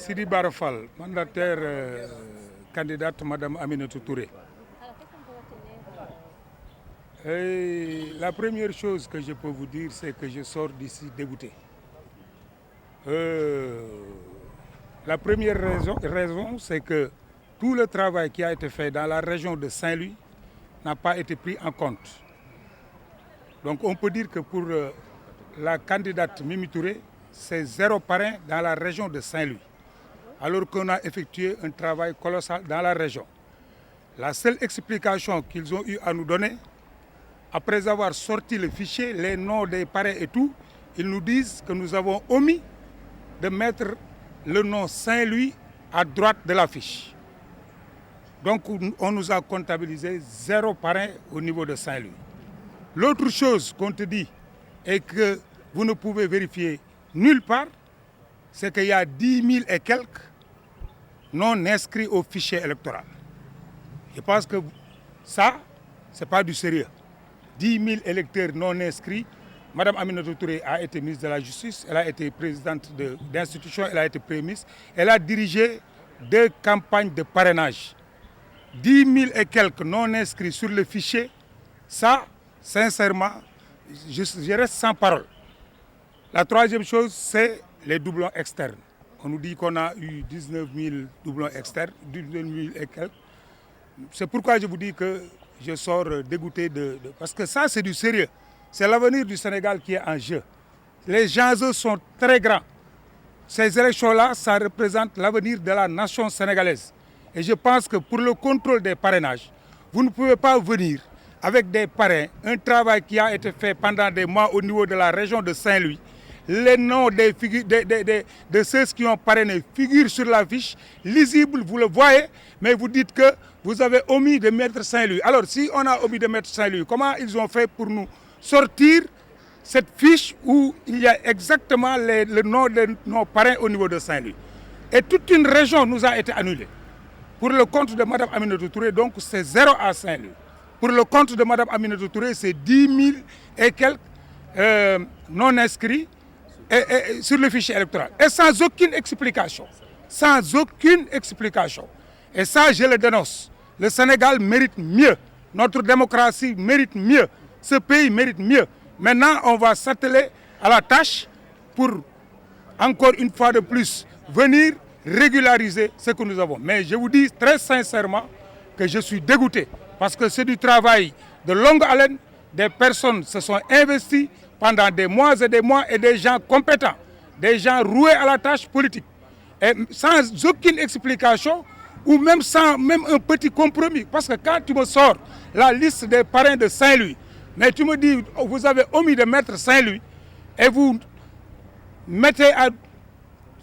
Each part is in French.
Sidi Barafal, mandataire candidate Madame Aminata Touré. La première chose que je peux vous dire, c'est que je sors d'ici dégoûté. La première raison, c'est que tout le travail qui a été fait dans la région de Saint-Louis n'a pas été pris en compte. Donc on peut dire que pour la candidate Mimi Touré, c'est 0 parrain dans la région de Saint-Louis, alors qu'on a effectué un travail colossal dans la région. La seule explication qu'ils ont eu à nous donner, après avoir sorti le fichier, les noms des parrains et tout, ils nous disent que nous avons omis de mettre le nom Saint-Louis à droite de la fiche. Donc on nous a comptabilisé 0 parrain au niveau de Saint-Louis. L'autre chose qu'on te dit et que vous ne pouvez vérifier nulle part, c'est qu'il y a 10 000 et quelques non inscrits au fichier électoral. Je pense que ça, ce n'est pas du sérieux. 10 000 électeurs non inscrits. Madame Aminata Touré a été ministre de la Justice, elle a été présidente d'institution, elle a été Premier ministre. Elle a dirigé 2 campagnes de parrainage. 10 000 et quelques non inscrits sur le fichier, ça, sincèrement, je reste sans parole. La troisième chose, c'est les doublons externes. On nous dit qu'on a eu 19 000 doublons externes, 19 000 et quelques. C'est pourquoi je vous dis que je sors dégoûté parce que ça, c'est du sérieux. C'est l'avenir du Sénégal qui est en jeu. Les enjeux sont très grands. Ces élections-là, ça représente l'avenir de la nation sénégalaise. Et je pense que pour le contrôle des parrainages, vous ne pouvez pas venir avec des parrains, un travail qui a été fait pendant des mois au niveau de la région de Saint-Louis. Les noms de ceux qui ont parrainé figurent sur la fiche, lisible, vous le voyez, mais vous dites que vous avez omis de mettre Saint-Louis. Alors si on a omis de mettre Saint-Louis, comment ils ont fait pour nous sortir cette fiche où il y a exactement le nom de nos parrains au niveau de Saint-Louis? Et toute une région nous a été annulée. Pour le compte de Mme Aminata Touré, donc c'est 0 à Saint-Louis. Pour le compte de Mme Aminata Touré, c'est 10 000 et quelques non inscrits sur le fichier électoral. Et sans aucune explication. Sans aucune explication. Et ça, je le dénonce. Le Sénégal mérite mieux. Notre démocratie mérite mieux. Ce pays mérite mieux. Maintenant, on va s'atteler à la tâche pour, encore une fois de plus, venir régulariser ce que nous avons. Mais je vous dis très sincèrement que je suis dégoûté parce que c'est du travail de longue haleine. Des personnes se sont investies pendant des mois et des gens compétents, des gens roués à la tâche politique. Et sans aucune explication ou même sans même un petit compromis. Parce que quand tu me sors la liste des parrains de Saint-Louis, mais tu me dis vous avez omis de mettre Saint-Louis et vous mettez à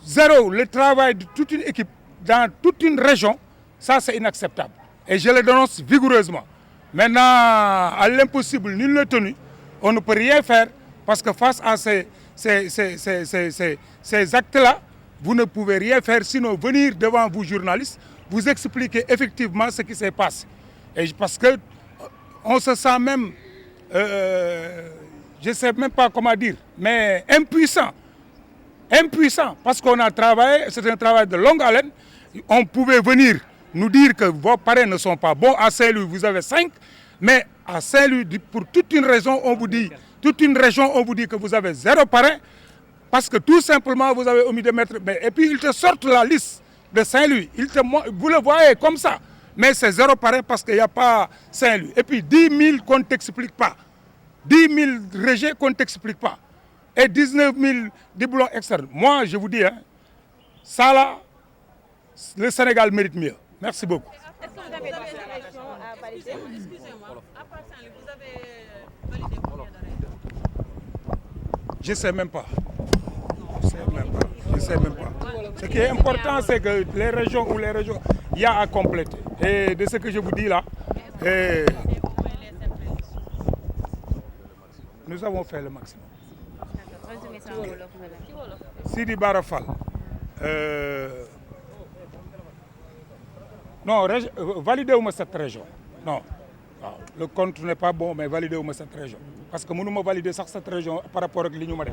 0 le travail de toute une équipe dans toute une région, ça c'est inacceptable. Et je le dénonce vigoureusement. Maintenant, à l'impossible, nul n'est tenu. On ne peut rien faire parce que face à ces actes-là, vous ne pouvez rien faire sinon venir devant vous journalistes, vous expliquer effectivement ce qui s'est passé. Et parce qu'on se sent même, je ne sais même pas comment dire, mais impuissant. Impuissant, parce qu'on a travaillé, c'est un travail de longue haleine. On pouvait venir nous dire que vos parrains ne sont pas bons. À Saint-Louis, vous avez 5, mais à Saint-Louis, pour toute une raison, on vous dit, toute une région, on vous dit que vous avez 0 parrain, parce que tout simplement, vous avez omis de mettre... Et puis, ils te sortent la liste de Saint-Louis. Vous le voyez comme ça, mais c'est 0 parrain parce qu'il n'y a pas Saint-Louis. Et puis, 10 000 qu'on ne t'explique pas. 10 000 rejets qu'on ne t'explique pas. Et 19 000 diplômes externes. Moi, je vous dis, hein, ça là, le Sénégal mérite mieux. Merci beaucoup. Est-ce que vous avez d'autres élections à valider? Excusez-moi, à part Saint-Louis, vous avez validé combien de régions? Je ne sais même pas. Je ne sais même pas. Ce qui est important, c'est que les régions, il y a à compléter. Et de ce que je vous dis là, nous avons fait le maximum. Sidi Barafal. Non, validez-moi cette région. Non. Le compte n'est pas bon, mais validez-moi cette région. Parce que nous ne valider cette région par rapport à ce que nous avons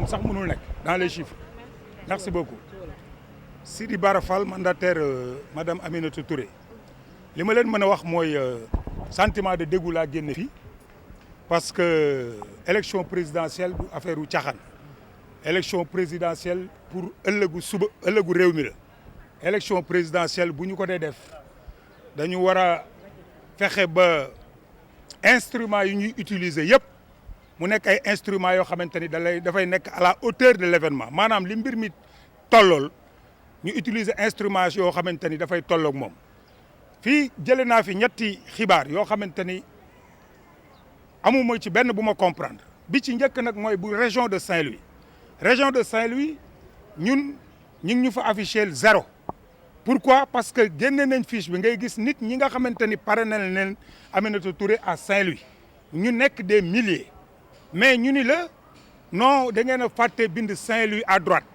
fait. Dans les chiffres. Merci beaucoup. Sidi Bara Fall mandataire madame Aminata Touré li ma leen mën a wax mooy sentiment de dégoût laa génne fii parce que élection présidentielle du affaire u caaxaan élection présidentielle pour ëllëgu suba ëllëgu réew mi la élection présidentielle bu ñu ko dee def dañu war a fexe ba instruments yi ñuy utiliser yëpp mu nekk ay instruments yoo xamante ni dafay nekk à la hauteur de l'événement maanaam li mbir mi tollool ñu utiliser instruments yoo xamante ni dafay tolloog moom fii jëlee naa fi ñetti xibaar yoo xamante ni amuma ci benn bu ma comprendre bi ci njëkk nag mooy bu région de Saint-Louis région de Saint-Louis ñun ñu ngi ñu fa affiché 0 pourquoi parce que génne nañ fiche bi ngay gis nit ñi nga xamante ni pare nañ leen Aminata Touré à Saint-Louis ñu nekk des milliers mais ñu ni la non da ngeen a fàtte bind Saint-Louis à droite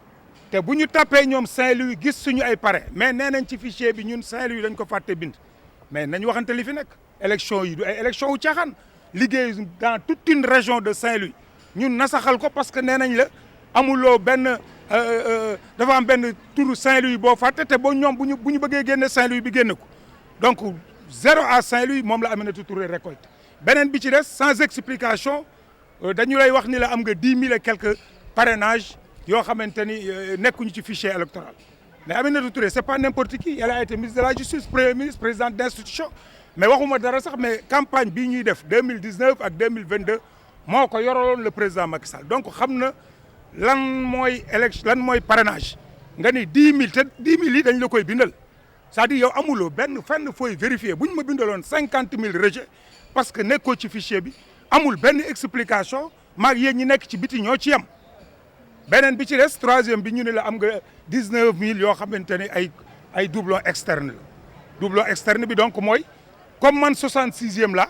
te bu ñu tapé ñoom Saint-Louis gis suñu ay pare mais nee nañ ci fichier bi ñun Saint-Louis dañ ko fàtte bind mais nañ waxante li fi nekk élection yi du ay élection wu caaxaan liggéey dans toute une région de Saint-Louis ñun nasaxal ko parce que nee nañ la amuloo benn dafa am benn turu Saint-Louis boo fàtte te boo ñoom bu ñu bëggee génne Saint-Louis bi génne ko donc 0 à Saint-Louis moom la Aminata Touré récolte beneen bi ci des sans explication dañu lay wax ni la am nga 10 000 et quelques parrainages yoo xamante ni nekkuñu ci fichier électoral mais Aminata Touré c'est pas n'importe qui elle a été ministre de la justice premier ministre présidente d'institution mais waxuma dara sax mais campagne bii ñuy def 2019 ak 2022 moo ko yoraloon le président Macky Sall donc xam na lan mooy élection lan mooy parrainage nga ni 10 000 te 10 000 yi dañ la koy bindal c'est-à-dire yow amuloo benn fenn fooy vérifier bu ñu ma bindaloon 50 000 rejets parce que nekkoo ci fichier bi amul benn explication maag yéen ñi nekk ci biti ñoo ci yem beneen bi ci des troisième bi ñu ne la am nga 19 000 yoo xamante ne ay doublon externe la doublon externe bi donc mooy comme man 66e la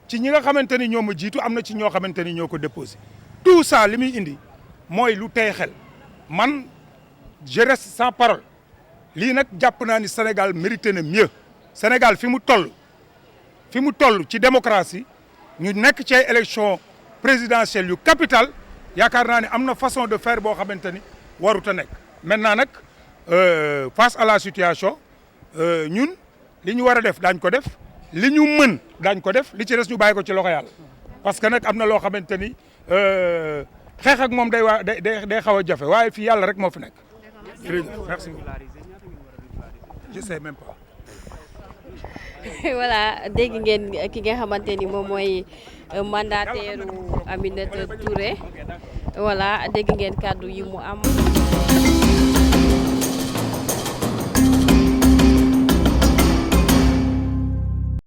ci ñi nga xamante ni ñoo ma jiitu am na ci ñoo xamante ni ñoo ko déposé tout ça li muy indi mooy lu tey xel man je reste sans parole lii nag jàpp naa ni Sénégal mérité na mieux Sénégal fi mu toll ci démocratie ñu nekk ci ay élection présidentielle yu capital yaakaar naa ne am na façon de faire boo xamante ni warut a nekk maintenant nag face à la situation ñun li ñu war a def daañ ko def li ñu mën daañ ko def li ci des ñu bàyyi ko ci loxo yàlla parce que nag am na loo xamante ni xeex ak moom day xaw a jafe waaye fii yàlla rek moo fi nekk. Merci. Je sais même pas. Voilà dégg ngeen ki nga xamante ni moom mooy mandataire Aminata Touré voilà dégg ngeen kàddu yi mu am.